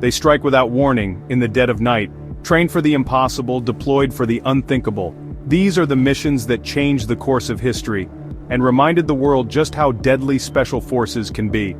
They strike without warning, in the dead of night, trained for the impossible, deployed for the unthinkable. These are the missions that changed the course of history, and reminded the world just how deadly special forces can be.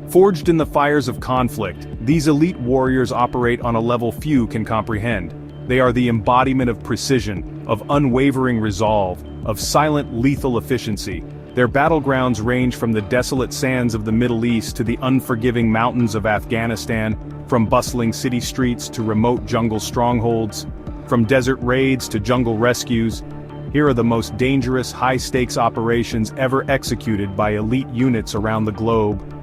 Forged in the fires of conflict, these elite warriors operate on a level few can comprehend. They are the embodiment of precision, of unwavering resolve, of silent lethal efficiency. Their battlegrounds range from the desolate sands of the Middle East to the unforgiving mountains of Afghanistan, from bustling city streets to remote jungle strongholds, from desert raids to jungle rescues. Here are the most dangerous, high-stakes operations ever executed by elite units around the globe.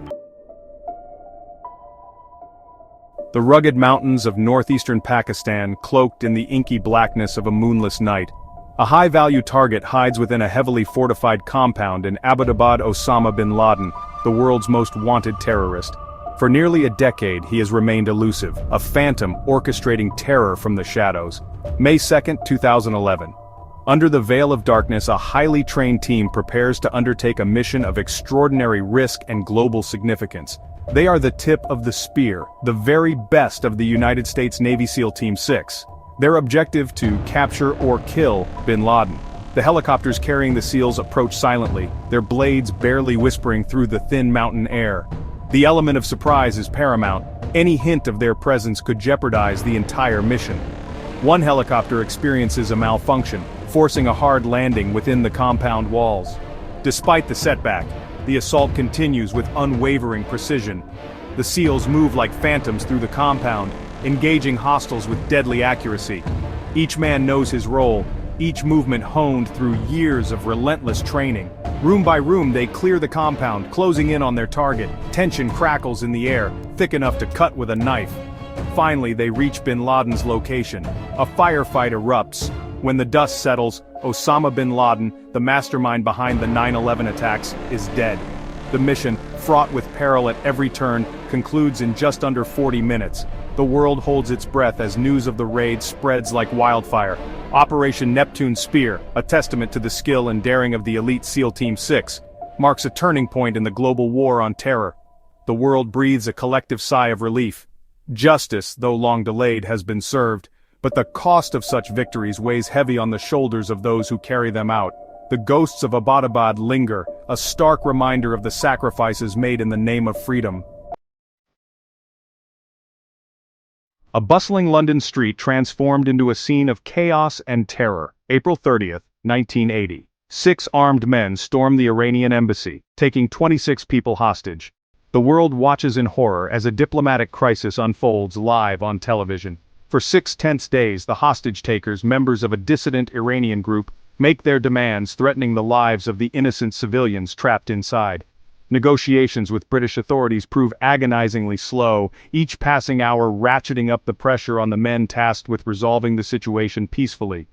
The rugged mountains of northeastern Pakistan, cloaked in the inky blackness of a moonless night. A high-value target hides within a heavily fortified compound in Abbottabad. Osama bin Laden, the world's most wanted terrorist. For nearly a decade he has remained elusive, a phantom orchestrating terror from the shadows. May 2, 2011. Under the veil of darkness, a highly trained team prepares to undertake a mission of extraordinary risk and global significance. They are the tip of the spear, the very best of the United States Navy SEAL Team 6. Their objective to capture or kill bin Laden. The helicopters carrying the SEALs approach silently, their blades barely whispering through the thin mountain air. The element of surprise is paramount. Any hint of their presence could jeopardize the entire mission. One helicopter experiences a malfunction, forcing a hard landing within the compound walls. Despite the setback, the assault continues with unwavering precision. The SEALs move like phantoms through the compound, engaging hostiles with deadly accuracy. Each man knows his role, each movement honed through years of relentless training. Room by room they clear the compound, closing in on their target. Tension crackles in the air, thick enough to cut with a knife. Finally they reach bin Laden's location. A firefight erupts. When the dust settles, Osama bin Laden, the mastermind behind the 9/11 attacks, is dead. The mission, fraught with peril at every turn, concludes in just under 40 minutes. The world holds its breath as news of the raid spreads like wildfire. Operation Neptune Spear, a testament to the skill and daring of the elite SEAL Team 6, marks a turning point in the global war on terror. The world breathes a collective sigh of relief. Justice, though long delayed, has been served, but the cost of such victories weighs heavy on the shoulders of those who carry them out. The ghosts of Abbottabad linger, a stark reminder of the sacrifices made in the name of freedom. A bustling London street transformed into a scene of chaos and terror. April 30, 1980. 6 armed men storm the Iranian embassy, taking 26 people hostage. The world watches in horror as a diplomatic crisis unfolds live on television. For 6 tense days, the hostage-takers, members of a dissident Iranian group, make their demands, threatening the lives of the innocent civilians trapped inside. Negotiations with British authorities prove agonizingly slow, each passing hour ratcheting up the pressure on the men tasked with resolving the situation peacefully.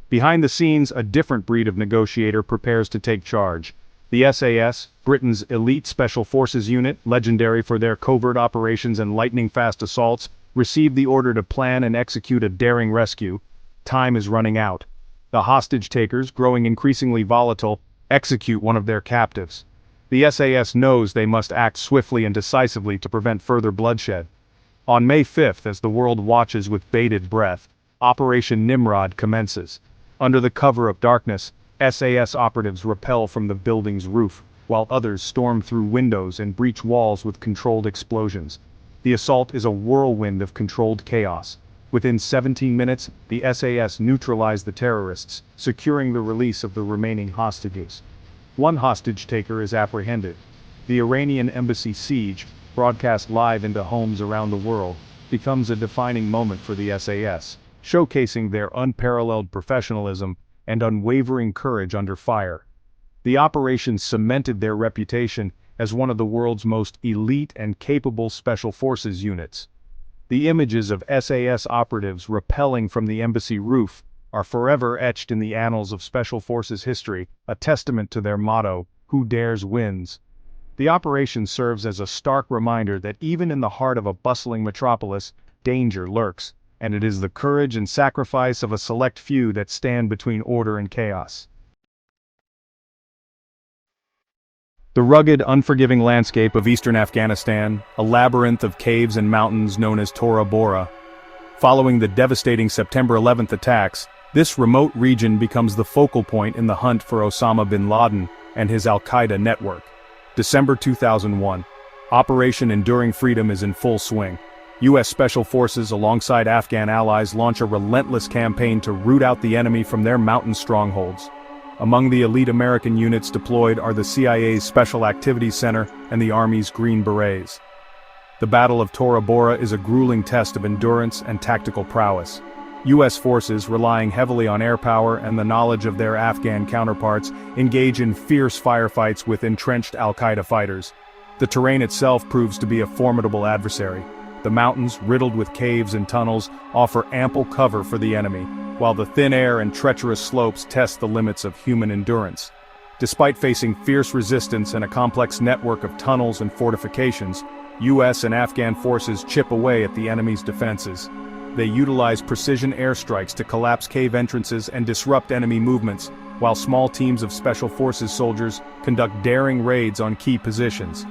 Behind the scenes, a different breed of negotiator prepares to take charge. The SAS, Britain's elite special forces unit, legendary for their covert operations and lightning-fast assaults, received the order to plan and execute a daring rescue. Time is running out. The hostage-takers, growing increasingly volatile, execute one of their captives. The SAS knows they must act swiftly and decisively to prevent further bloodshed. On May 5th, as the world watches with bated breath, Operation Nimrod commences. Under the cover of darkness, SAS operatives rappel from the building's roof, while others storm through windows and breach walls with controlled explosions. The assault is a whirlwind of controlled chaos. Within 17 minutes, the SAS neutralized the terrorists, securing the release of the remaining hostages. One hostage-taker is apprehended. The Iranian Embassy Siege, broadcast live into homes around the world, becomes a defining moment for the SAS, showcasing their unparalleled professionalism and unwavering courage under fire. The operation cemented their reputation as one of the world's most elite and capable special forces units. The images of SAS operatives rappelling from the embassy roof are forever etched in the annals of Special Forces history, a testament to their motto, "Who dares wins." The operation serves as a stark reminder that even in the heart of a bustling metropolis, danger lurks, and it is the courage and sacrifice of a select few that stand between order and chaos. The rugged, unforgiving landscape of eastern Afghanistan, a labyrinth of caves and mountains known as Tora Bora. Following the devastating September 11th attacks, this remote region becomes the focal point in the hunt for Osama bin Laden and his Al-Qaeda network. December 2001. Operation Enduring Freedom is in full swing. U.S. Special Forces alongside Afghan allies launch a relentless campaign to root out the enemy from their mountain strongholds. Among the elite American units deployed are the CIA's Special Activities Center and the Army's Green Berets. The Battle of Tora Bora is a grueling test of endurance and tactical prowess. U.S. forces, relying heavily on air power and the knowledge of their Afghan counterparts, engage in fierce firefights with entrenched Al-Qaeda fighters. The terrain itself proves to be a formidable adversary. The mountains, riddled with caves and tunnels, offer ample cover for the enemy, while the thin air and treacherous slopes test the limits of human endurance. Despite facing fierce resistance and a complex network of tunnels and fortifications, U.S. and Afghan forces chip away at the enemy's defenses. They utilize precision airstrikes to collapse cave entrances and disrupt enemy movements, while small teams of Special Forces soldiers conduct daring raids on key positions.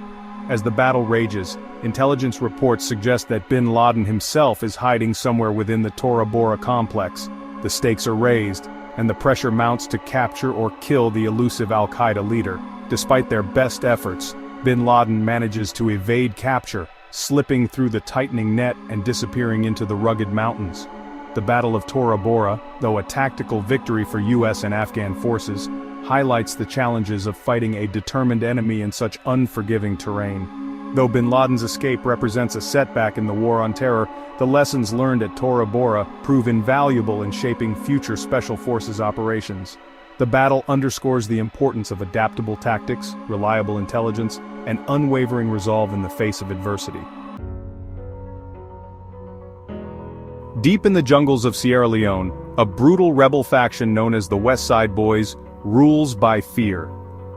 As the battle rages, intelligence reports suggest that bin Laden himself is hiding somewhere within the Tora Bora complex. The stakes are raised, and the pressure mounts to capture or kill the elusive Al-Qaeda leader. Despite their best efforts, bin Laden manages to evade capture, slipping through the tightening net and disappearing into the rugged mountains. The Battle of Tora Bora, though a tactical victory for U.S. and Afghan forces, highlights the challenges of fighting a determined enemy in such unforgiving terrain. Though bin Laden's escape represents a setback in the war on terror, the lessons learned at Tora Bora prove invaluable in shaping future Special Forces operations. The battle underscores the importance of adaptable tactics, reliable intelligence, and unwavering resolve in the face of adversity. Deep in the jungles of Sierra Leone, a brutal rebel faction known as the West Side Boys rules by fear.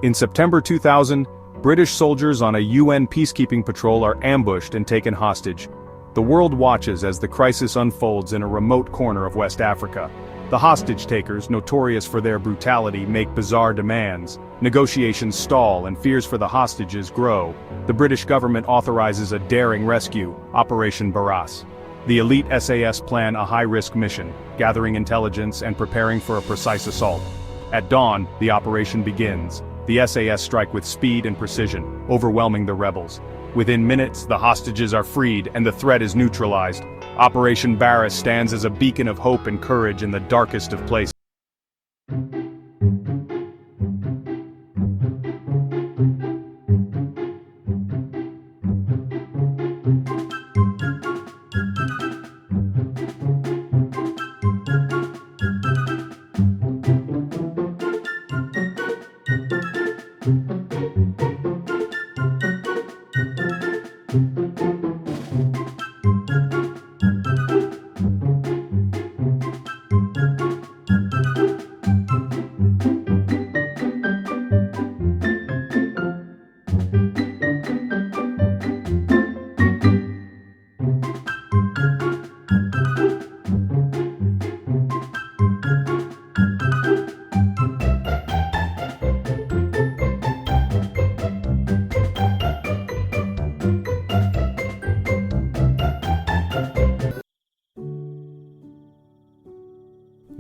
In September 2000, British soldiers on a UN peacekeeping patrol are ambushed and taken hostage. The world watches as the crisis unfolds in a remote corner of West Africa. The hostage-takers, notorious for their brutality, make bizarre demands. Negotiations stall and fears for the hostages grow. The British government authorizes a daring rescue, Operation Barras. The elite SAS plan a high-risk mission, gathering intelligence and preparing for a precise assault. At dawn, the operation begins. The SAS strike with speed and precision, overwhelming the rebels. Within minutes, the hostages are freed and the threat is neutralized. Operation Barras stands as a beacon of hope and courage in the darkest of places.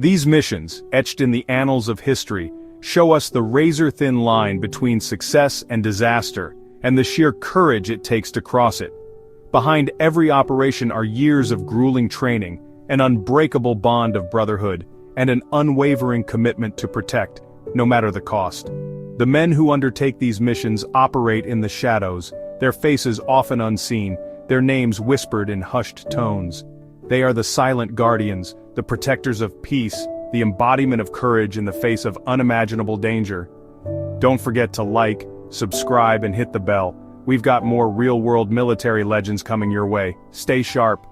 These missions, etched in the annals of history, show us the razor-thin line between success and disaster, and the sheer courage it takes to cross it. Behind every operation are years of grueling training, an unbreakable bond of brotherhood, and an unwavering commitment to protect, no matter the cost. The men who undertake these missions operate in the shadows, their faces often unseen, their names whispered in hushed tones. They are the silent guardians, the protectors of peace, the embodiment of courage in the face of unimaginable danger. Don't forget to like, subscribe, and hit the bell. We've got more real-world military legends coming your way. Stay sharp.